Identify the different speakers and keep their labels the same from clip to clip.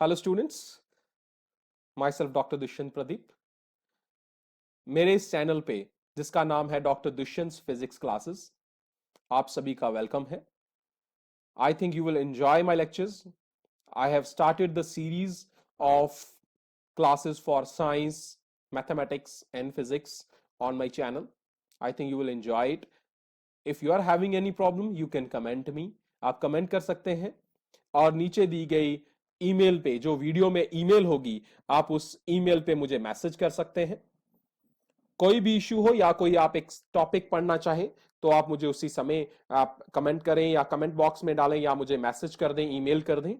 Speaker 1: Hello students, myself doctor Dushyant Pradeep. मेरे इस channel पे जिसका नाम है डॉक्टर दुष्यंत फिजिक्स क्लासेस, आप सभी का वेलकम है। I think you will enjoy my lectures. I have started the series of classes for science, mathematics, and physics on my channel. I think you will enjoy it. If you are having any problem, you can comment me. आप comment कर सकते हैं और नीचे दी गई email पे, जो video में ईमेल होगी, आप उस ईमेल पे मुझे मैसेज कर सकते हैं। कोई भी इश्यू हो या कोई आप एक टॉपिक पढ़ना चाहें तो आप मुझे उसी समय आप कमेंट करें या कमेंट बॉक्स में डालें या मुझे मैसेज कर दें, ईमेल कर दें।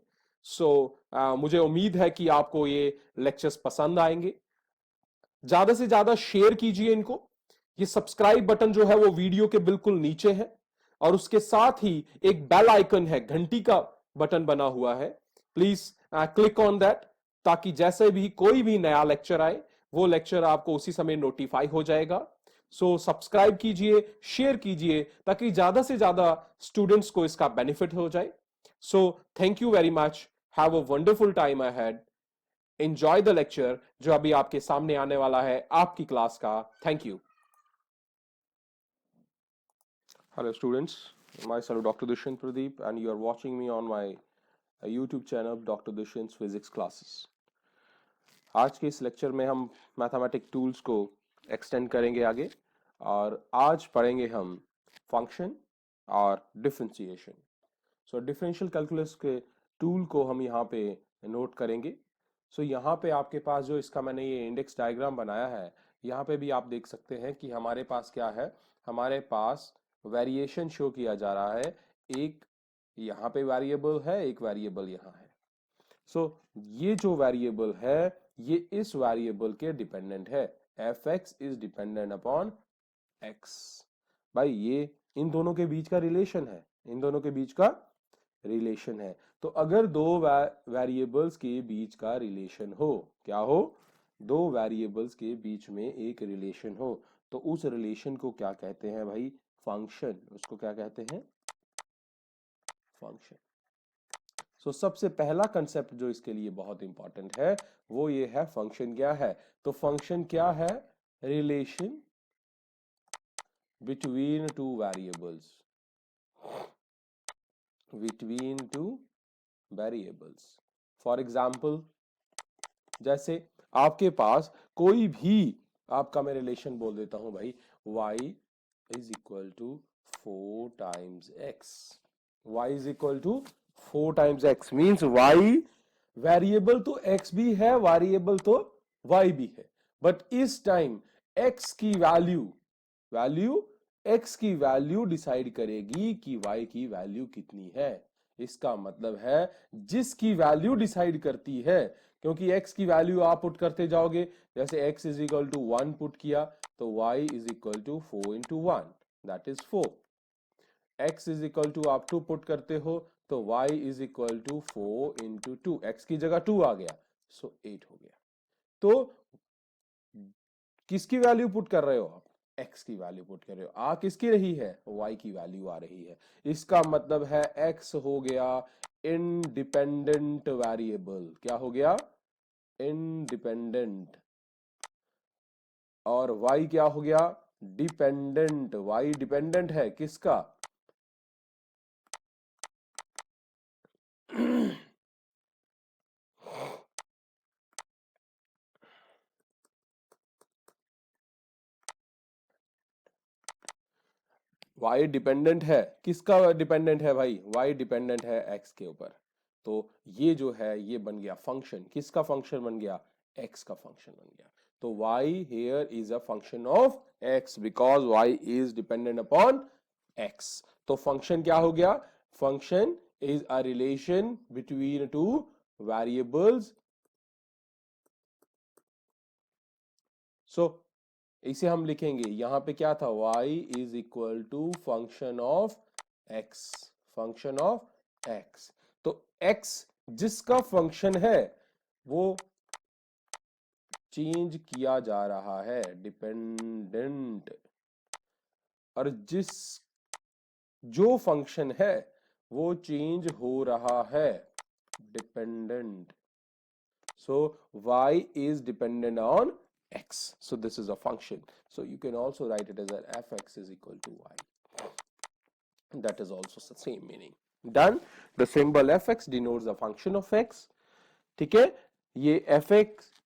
Speaker 1: मुझे उम्मीद है कि आपको ये लेक्चर्स पसंद आएंगे। ज्यादा से ज्यादा शेयर कीजिए इनको। ये सब्सक्राइब बटन जो है वो वीडियो के बिल्कुल नीचे है और उसके साथ ही एक बेल आइकन है, घंटी का बटन बना हुआ है। प्लीज क्लिक ऑन दैट, ताकि जैसे भी कोई भी नया लेक्चर आए वो लेक्चर आपको उसी समय नोटिफाई हो जाएगा। सब्सक्राइब कीजिए, शेयर कीजिए, ताकि ज्यादा से ज्यादा स्टूडेंट्स को इसका बेनिफिट हो जाए। Thank you very much. Have a wonderful time ahead. Enjoy the lecture जो अभी आपके सामने आने वाला है आपकी क्लास का। Thank you. Hello students, myself doctor Dushyant Pradeep and you are watching me on my YouTube channel doctor Dushyant physics classes. आज के इस लेक्चर में हम मैथमेटिक टूल्स को एक्सटेंड करेंगे आगे, और आज पढ़ेंगे हम फंक्शन और डिफरेंशिएशन। डिफरेंशियल कैलकुलस के टूल को हम यहाँ पे नोट करेंगे। यहाँ पे आपके पास जो इसका मैंने ये इंडेक्स डायग्राम बनाया है, यहाँ पे भी आप देख सकते हैं कि हमारे पास क्या है। हमारे पास वेरिएशन शो किया जा रहा है। एक यहाँ पे वेरिएबल है, एक वेरिएबल यहाँ है। ये जो वेरिएबल है ये इस वेरिएबल के डिपेंडेंट है। F x is dependent upon x. भाई ये इन दोनों के बीच का रिलेशन है, इन दोनों के बीच का रिलेशन है। तो अगर दो वेरिएबल्स के बीच का रिलेशन हो, क्या हो, दो वेरिएबल्स के बीच में एक रिलेशन हो, तो उस रिलेशन को क्या कहते हैं भाई, फंक्शन। उसको क्या कहते हैं, फंक्शन। सबसे पहला कंसेप्ट जो इसके लिए बहुत इंपॉर्टेंट है वो ये है, फंक्शन क्या है। तो फंक्शन क्या है, relation between two variables, between two variables. For example, जैसे आपके पास कोई भी, आपका मैं रिलेशन बोल देता हूं भाई, y is equal to 4 times x। y is equal to 4 times x means y variable तो x भी है, वेरिएबल तो y भी है, बट इस टाइम x की वैल्यू x की वैल्यू डिसाइड करेगी कि y की वैल्यू कितनी है। इसका मतलब है जिसकी वैल्यू डिसाइड करती है, क्योंकि x की वैल्यू आप पुट करते जाओगे, जैसे x is equal to 1 put किया तो y is equal to 4 into 1, that is 4। x is equal to आप 2 पुट करते हो तो y is equal to 4 into 2, x की जगह 2 आ गया, 8 हो गया। तो किसकी वैल्यू पुट कर रहे हो आप, x की वैल्यू पुट कर रहे हो। आ किसकी रही है, y की वैल्यू आ रही है। इसका मतलब है x हो गया इंडिपेंडेंट वेरिएबल। क्या हो गया, इंडिपेंडेंट। और y क्या हो गया, डिपेंडेंट। y डिपेंडेंट है किसका, y डिपेंडेंट है, किसका डिपेंडेंट है भाई, y डिपेंडेंट है x के ऊपर। तो ये जो है ये बन गया फंक्शन, किसका फंक्शन बन गया, x का फंक्शन बन गया। तो y here is a function of x because y is dependent upon x। तो फंक्शन क्या हो गया, function is a relation between two variables। इसे हम लिखेंगे, यहां पे क्या था, y is equal to function of x, function of x। तो x जिसका फंक्शन है वो चेंज किया जा रहा है, डिपेंडेंट। और जो फंक्शन है वो चेंज हो रहा है, dependent. So y is dependent on x. So this is a function. So you can also write it as an fx is equal to y. That is also the same meaning. Done. The symbol fx denotes the function of x. ठीक है, ये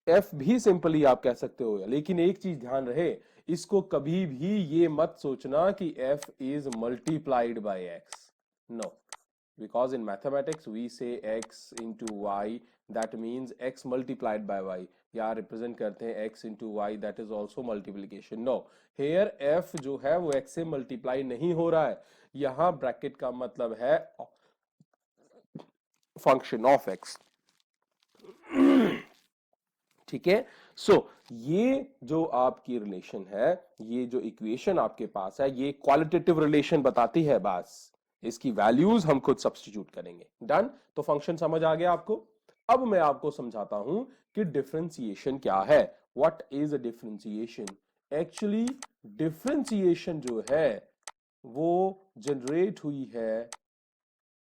Speaker 1: f भी simply आप कह सकते हो, लेकिन एक चीज ध्यान रहे, इसको कभी भी ये मत सोचना कि f is multiplied by x. No, because in mathematics we say x into y, that means x multiplied by y. या रिप्रेजेंट करते हैं x into y, that is also multiplication. No, here f जो है वो x से multiply नहीं हो रहा है, यहां ब्रैकेट का मतलब है फंक्शन ऑफ x. ठीक है. सो ये जो आपकी रिलेशन है, ये जो इक्वेशन आपके पास है, ये क्वालिटेटिव रिलेशन बताती है. बस इसकी वैल्यूज हम खुद सब्स्टिट्यूट करेंगे. डन. तो फंक्शन समझ आ गया आपको. अब मैं आपको समझाता हूं कि डिफरेंशिएशन क्या है. What is a differentiation? Actually differentiation जो है वो जनरेट हुई है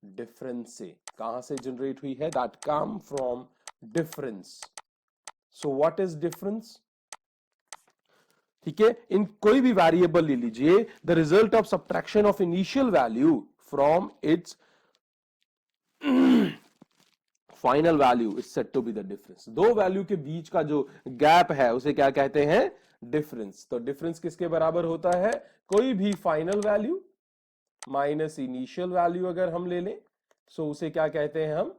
Speaker 1: डिफरेंस से. कहां से जनरेट हुई है? That come from difference. So what is difference? ठीक है, इन कोई भी वेरिएबल ले लीजिए, the result of subtraction of initial value from its final value is said to be the difference. दो वैल्यू के बीच का जो गैप है उसे क्या कहते हैं? डिफरेंस. तो डिफरेंस किसके बराबर होता है? कोई भी final value minus initial value अगर हम ले लें, सो उसे क्या कहते हैं हम?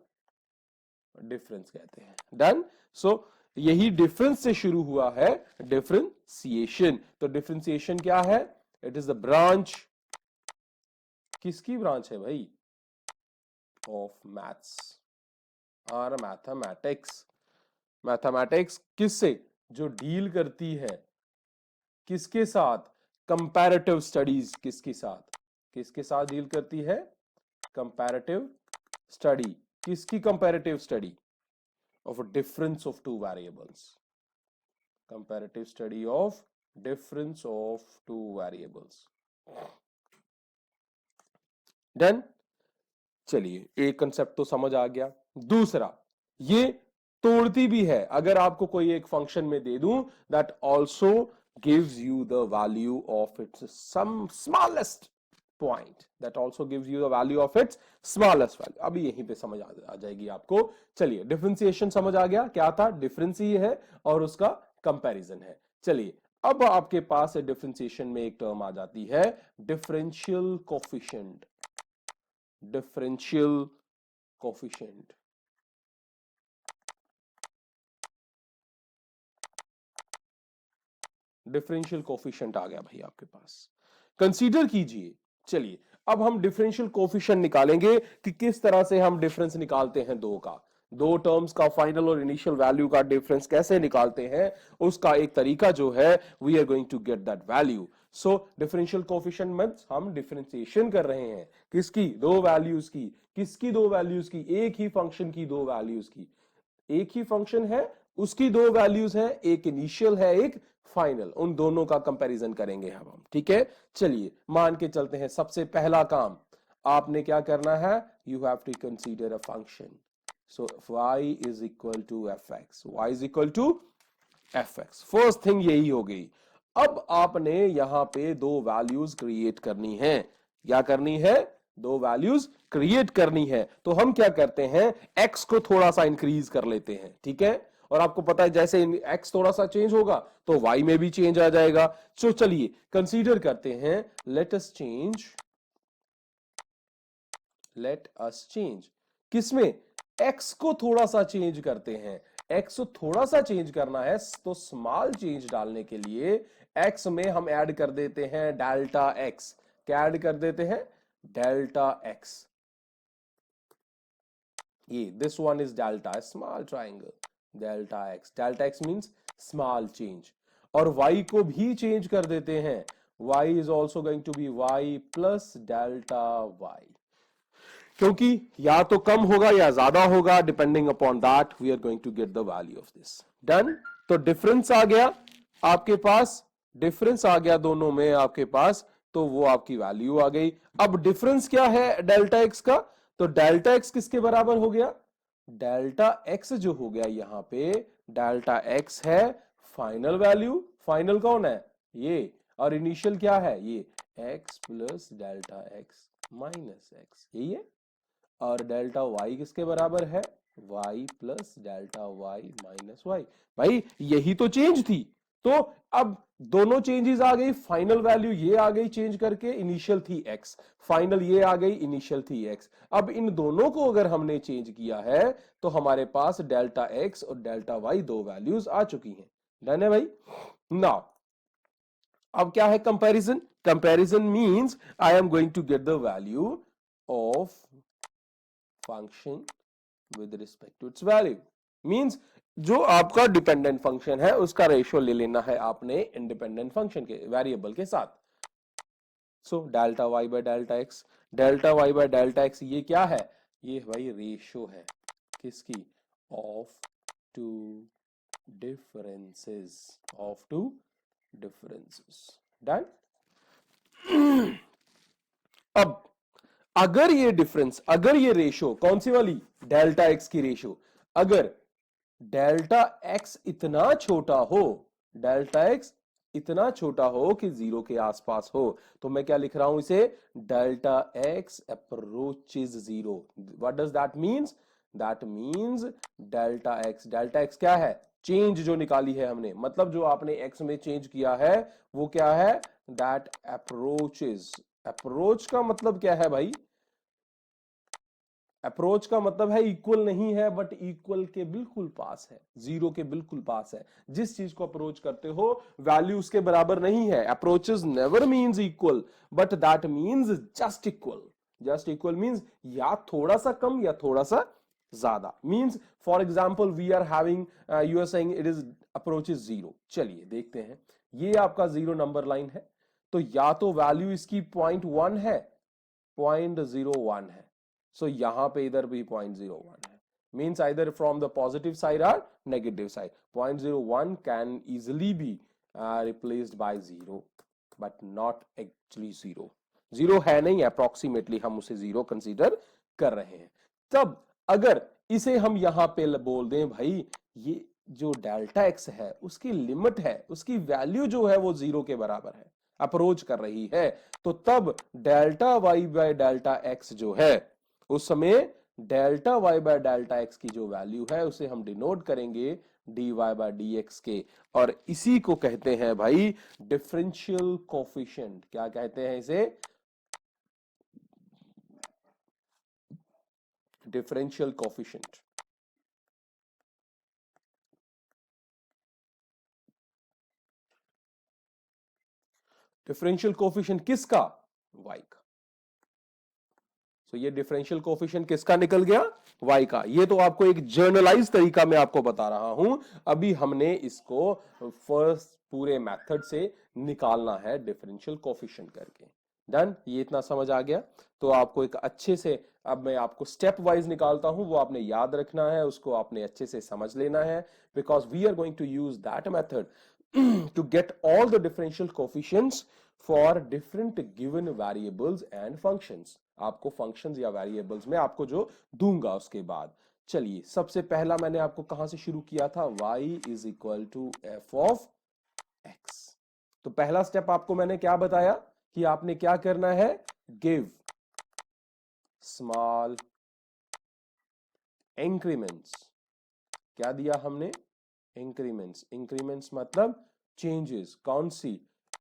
Speaker 1: डिफरेंस कहते हैं. डन. सो यही डिफरेंस से शुरू हुआ है डिफरेंशिएशन. तो डिफरेंशिएशन क्या है? It is the branch. किसकी ब्रांच है भाई? ऑफ मैथ्स और मैथमेटिक्स. मैथमेटिक्स किससे? जो डील करती है किसके साथ? Comparative studies. किसके साथ? किसके साथ डील करती है? Comparative study. किसकी comparative study? of a difference of two variables. Comparative study of difference of two variables. Done. चलिए, एक कंसेप्ट तो समझ आ गया. दूसरा, ये तोड़ती भी है. अगर आपको कोई एक फंक्शन में दे दूं, that also gives you the value of its some smallest point, that also gives you the value of its smallest value. अभी यहीं पे समझ आ जाएगी आपको. चलिए, डिफरेंशिएशन समझ आ गया. क्या था? डिफरेंस ही है और उसका कंपैरिजन है. चलिए, अब आपके पास डिफरेंशिएशन में एक टर्म आ जाती है differential coefficient. Differential coefficient. Differential coefficient आ गया भाई आपके पास. कंसीडर कीजिए. चलिए, अब हम डिफरेंशियल कोफिशिएंट निकालेंगे कि किस तरह से हम डिफरेंस निकालते हैं दो का. दो टर्म्स का फाइनल और इनिशियल वैल्यू का डिफरेंस कैसे निकालते हैं, उसका एक तरीका जो है, we are going to get that value. So differential coefficient means हम डिफरेंशिएशन कर रहे हैं. किसकी? दो वैल्यूज की. किसकी दो वैल्यूज की? एक ही फंक्शन की दो वैल्यूज की. एक ही फंक्शन है, उसकी दो वैल्यूज है, एक इनिशियल है, एक फाइनल. उन दोनों का कंपैरिजन करेंगे हम. ठीक है. चलिए, मान के चलते हैं. सबसे पहला काम आपने क्या करना है? You have to consider a function. So y is equal to fx. y is equal to fx. First thing यही हो गई. अब आपने यहां पे दो वैल्यूज क्रिएट करनी है. क्या करनी है? दो वैल्यूज क्रिएट करनी है. तो हम क्या करते हैं? x को थोड़ा सा इंक्रीज कर लेते हैं. ठीक है. और आपको पता है जैसे x थोड़ा सा चेंज होगा तो y में भी चेंज आ जाएगा. सो चलिए कंसीडर करते हैं. Let us change. किसमें? x को थोड़ा सा चेंज करते हैं. x को थोड़ा सा चेंज करना है तो स्मॉल चेंज डालने के लिए x में हम ऐड कर देते हैं डेल्टा x. क्या ऐड कर देते हैं? Delta x. ये this one is delta, small triangle. Delta x means small change. और y को भी चेंज कर देते हैं. y is also going to be y plus delta y. क्योंकि या तो कम होगा या ज्यादा होगा, depending upon that we are going to get the value of this. Done. तो डिफरेंस आ गया आपके पास. डिफरेंस आ गया दोनों में आपके पास, तो वो आपकी वैल्यू आ गई. अब डिफरेंस क्या है डेल्टा x का? तो डेल्टा x किसके बराबर हो गया? डेल्टा एक्स जो हो गया यहां पे, डेल्टा एक्स है फाइनल वैल्यू, फाइनल कौन है ये, और इनिशियल क्या है ये, x plus delta x minus x, यही है। और डेल्टा वाई किसके बराबर है, y plus delta y minus y. भाई यही तो चेंज थी। तो अब दोनों चेंजेस आ गई, फाइनल वैल्यू ये आ गई चेंज करके, इनिशियल थी एक्स, फाइनल ये आ गई, इनिशियल थी एक्स। अब इन दोनों को अगर हमने चेंज किया है तो हमारे पास डेल्टा एक्स और डेल्टा वाई दो वैल्यूज आ चुकी हैं। डन है भाई। नाउ अब क्या है comparison, comparison means I am going to get the value of function with respect to its value. Means जो आपका डिपेंडेंट फंक्शन है उसका रेशियो ले लेना है आपने इंडिपेंडेंट फंक्शन के वेरिएबल के साथ। So delta y by delta x, delta y by delta x ये क्या है, ये भाई रेशियो है किसकी, of two differences, of two differences. Done. अब अगर ये डिफरेंस, अगर ये रेशियो कौन सी वाली, डेल्टा एक्स की रेशियो, अगर डेल्टा एक्स इतना छोटा हो, डेल्टा एक्स इतना छोटा हो कि जीरो के आसपास हो, तो मैं क्या लिख रहा हूं इसे, delta x approaches zero. What does that means, that means delta x क्या है, चेंज जो निकाली है हमने, मतलब जो आपने एक्स में चेंज किया है वो क्या है, दैट अप्रोचेस। अप्रोच का मतलब क्या है भाई, अप्रोच का मतलब है इक्वल नहीं है बट इक्वल के बिल्कुल पास है, जीरो के बिल्कुल पास है। जिस चीज को अप्रोच करते हो वैल्यू उसके बराबर नहीं है। Approaches never means equal but that means just equal. Just equal means या थोड़ा सा कम या थोड़ा सा ज्यादा। Means for example we are having, you are saying it is approaches zero. चलिए देखते हैं, ये आपका जीरो नंबर लाइन है, तो या तो वैल्यू इसकी 0.1 है, 0.01 है। सो यहां पे इधर भी 0.01 है, means either from the positive side और negative side. 0.01 can easily be replaced by zero but not actually zero. Zero है नहीं, अप्रोक्सीमेटली हम उसे जीरो कंसीडर कर रहे हैं। तब अगर इसे हम यहां पे बोल दें भाई ये जो डेल्टा एक्स है उसकी लिमिट है, उसकी वैल्यू जो है वो जीरो के बराबर है, अप्रोच कर रही है, तो तब delta y by delta x जो है उस समय delta y by delta x की जो वैल्यू है उसे हम डिनोट करेंगे d y by d x के, और इसी को कहते हैं भाई डिफरेंशियल कोफिशिएंट। क्या कहते हैं इसे, डिफरेंशियल कोफिशिएंट। डिफरेंशियल कोफिशिएंट किसका, वाई का। तो ये डिफरेंशियल कोफिशिएंट किसका निकल गया, y का। ये तो आपको एक जर्नलाइज तरीका मैं आपको बता रहा हूं, अभी हमने इसको फर्स्ट पूरे मेथड से निकालना है डिफरेंशियल कोफिशिएंट करके। डन, ये इतना समझ आ गया। तो आपको एक अच्छे से, अब मैं आपको स्टेप वाइज निकालता हूं, वो आपने याद रखना है, उसको आपने अच्छे से समझ लेना है, because we are going to use that method to get all the differential coefficients for different given variables and functions। आपको functions या variables में आपको जो दूंगा उसके बाद। चलिए सबसे पहला मैंने आपको कहां से शुरू किया था, y is equal to f of x। तो पहला स्टेप आपको मैंने क्या बताया कि आपने क्या करना है, give small increments। क्या दिया हमने, इंक्रीमेंट्स। इंक्रीमेंट्स मतलब चेंजेस, कौन सी,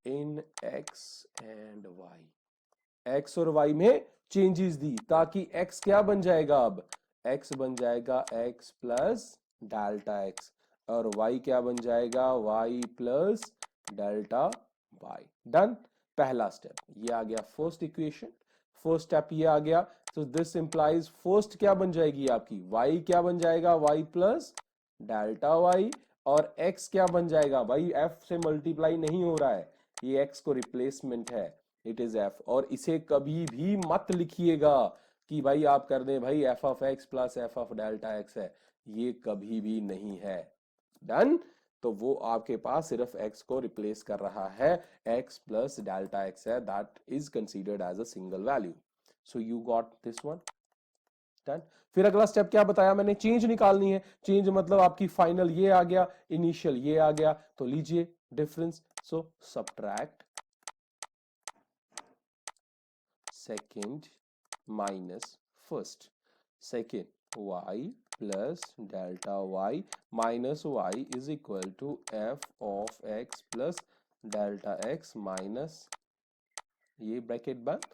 Speaker 1: in x and y. X और वाई में चेंजेस दी ताकि एक्स क्या बन जाएगा, अब एक्स बन जाएगा एक्स प्लस डेल्टा एक्स, और वाई क्या बन जाएगा, y plus delta y. Done, पहला स्टेप ये आ गया, फर्स्ट इक्वेशन, फर्स्ट स्टेप ये आ गया। तो दिस इंप्लाइज फर्स्ट क्या बन जाएगी आपकी, वाई क्या बन जाएगा, वाई प्लस डेल्टा वाई, और x क्या बन जाएगा भाई, f से मल्टीप्लाई नहीं हो रहा है, ये x को रिप्लेसमेंट है, इट इज f। और इसे कभी भी मत लिखिएगा कि भाई आप कर दें भाई f of x plus f of delta x है, ये कभी भी नहीं है। डन, तो वो आपके पास सिर्फ x को रिप्लेस कर रहा है, x प्लस डेल्टा x है, that is considered as a single value. So you got this one. Done. फिर अगला स्टेप क्या बताया मैंने, चेंज निकालनी है। चेंज मतलब आपकी फाइनल ये आ गया, इनिशियल ये आ गया, तो लीजिए difference. So subtract second minus first, second y plus delta y minus y is equal to f of x plus delta x minus ये ब्रैकेट बंद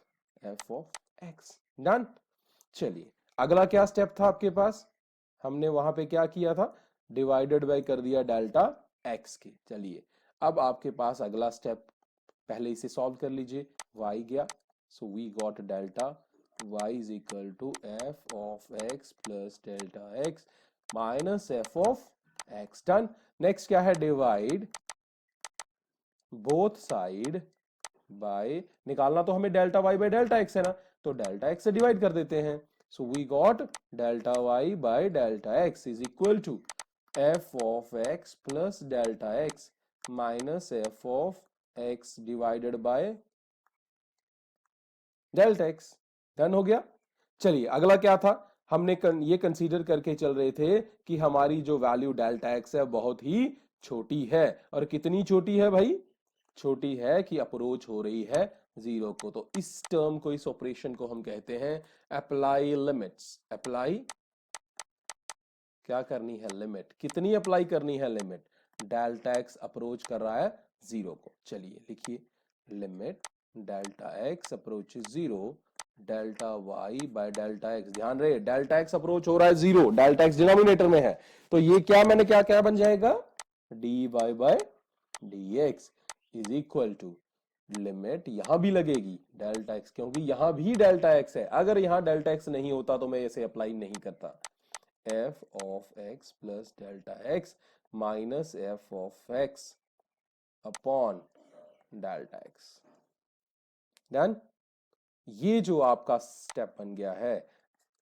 Speaker 1: f ऑफ x। डन। चलिए अगला क्या स्टेप था आपके पास, हमने वहां पे क्या किया था, डिवाइडेड बाय कर दिया डेल्टा x के। चलिए अब आपके पास अगला स्टेप, पहले इसे सॉल्व कर लीजिए, y गया, so we got delta y is equal to f of x plus delta x minus f of x। Done. Next क्या है, डिवाइड बोथ साइड बाय, निकालना तो हमें delta y by delta x है ना, तो डेल्टा x से divide कर देते हैं। So we got delta y by delta x is equal to f of x plus delta x minus f of x divided by delta x। Done हो गया। चलिए अगला क्या था, हमने ये कंसीडर करके चल रहे थे कि हमारी जो वैल्यू डेल्टा x है बहुत ही छोटी है, और कितनी छोटी है भाई, छोटी है कि अप्रोच हो रही है जीरो को। तो इस टर्म को, इस ऑपरेशन को हम कहते हैं अप्लाई लिमिट्स। अप्लाई क्या करनी है, लिमिट। कितनी अप्लाई करनी है, लिमिट। डेल्टा एक्स अप्रोच कर रहा है जीरो को। चलिए लिखिए, limit delta x approach zero delta y by delta x. ध्यान रहे डेल्टा एक्स अप्रोच हो रहा है जीरो, डेल्टा एक्स डिनोमिनेटर में है, तो ये क्या मैंने क्या क्या बन जाएगा, d y by d x is equal to limit, यहां भी लगेगी डेल्टा एक्स, क्योंकि यहां भी डेल्टा एक्स है। अगर यहां डेल्टा एक्स नहीं होता तो मैं इसे अप्लाई नहीं करता। f of x plus delta x minus f of x upon delta x। Done. ये जो आपका स्टेप बन गया है,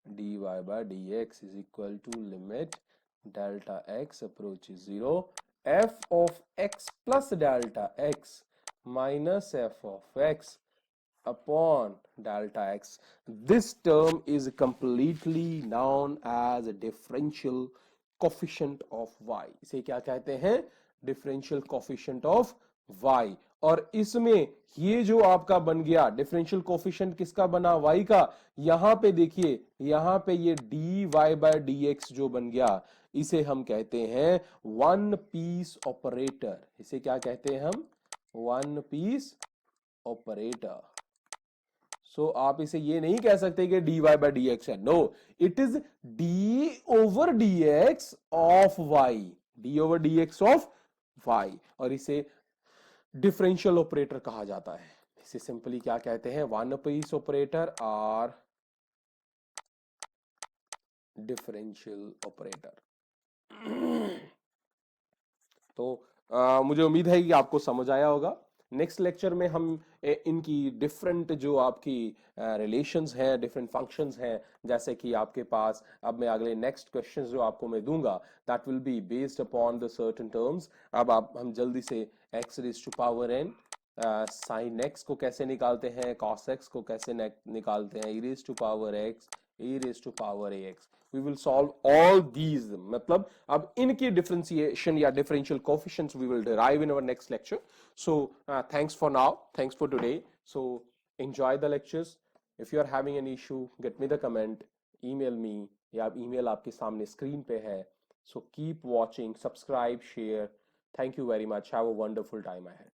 Speaker 1: dy by dx is equal to limit delta x approach zero f of x plus delta x minus f of x upon delta x. This term is completely known as a differential coefficient of y. इसे क्या कहते हैं, differential coefficient of y। और इसमें ये जो आपका बन गया डिफरेंशियल कोफिशिएंट किसका बना, y का। यहां पे देखिए, यहां पे ये dy बाय dx जो बन गया, इसे हम कहते हैं वन पीस ऑपरेटर। इसे क्या कहते हैं हम, वन पीस ऑपरेटर। सो आप इसे ये नहीं कह सकते कि dy बाय dx है, no, it is d over dx of y, d over dx of y, और इसे डिफरेंशियल ऑपरेटर कहा जाता है। इसे सिंपली क्या कहते हैं, वन पीस ऑपरेटर और डिफरेंशियल ऑपरेटर। तो मुझे उम्मीद है कि आपको समझ आया होगा। नेक्स्ट लेक्चर में हम इनकी डिफरेंट जो आपकी रिलेशंस हैं, डिफरेंट फंक्शंस हैं, जैसे कि आपके पास अब मैं अगले नेक्स्ट क्वेश्चन जो आपको मैं दूंगा, that will be based upon the certain terms. अब हम जल्दी से x raise to power n, sine x को कैसे निकालते हैं, cos x को कैसे निकालते हैं, e raise to power x, e raise to power ax। we will solve all these, मतलब अब इनकी डिफरेंशिएशन या differential coefficients we will derive in our next lecture. So thanks for now, thanks for today. So enjoy the lectures. If you are having an issue, get me the comment, email me, या email आपके सामने screen पे है। So keep watching, subscribe, share. Thank you very much. Have a wonderful time ahead.